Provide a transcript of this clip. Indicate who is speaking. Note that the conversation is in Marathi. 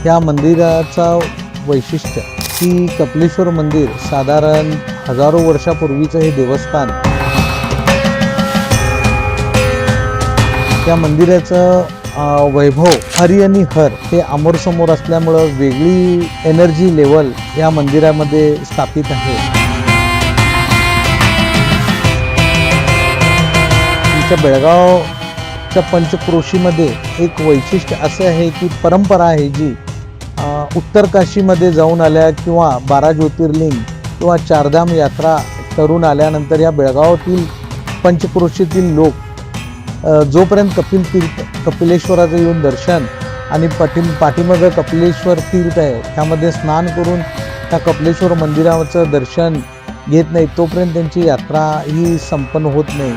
Speaker 1: या मंदिराचा वैशिष्ट्य की कपिलेश्वर मंदिर साधारण हजारो वर्षापूर्वीचं हे देवस्थान, त्या मंदिराचं वैभव हरी आणि हर हे अमोरसमोर असल्यामुळं वेगळी एनर्जी लेवल या मंदिरामध्ये स्थापित आहे. आमच्या बेळगावच्या पंचक्रोशीमध्ये एक वैशिष्ट्य असं आहे की परंपरा आहे जी उत्तर काशीमध्ये जाऊन आल्या किंवा 12 ज्योतिर्लिंग किंवा चारधाम यात्रा करून आल्यानंतर या बेळगावातील पंचक्रोशीतील लोक जोपर्यंत कपिलेश्वराचं येऊन दर्शन आणि पाठीमागं कपिलेश्वर तीर्थ आहे त्यामध्ये स्नान करून त्या कपिलेश्वर मंदिराचं दर्शन घेत नाही तोपर्यंत त्यांची यात्रा ही संपन्न होत नाही.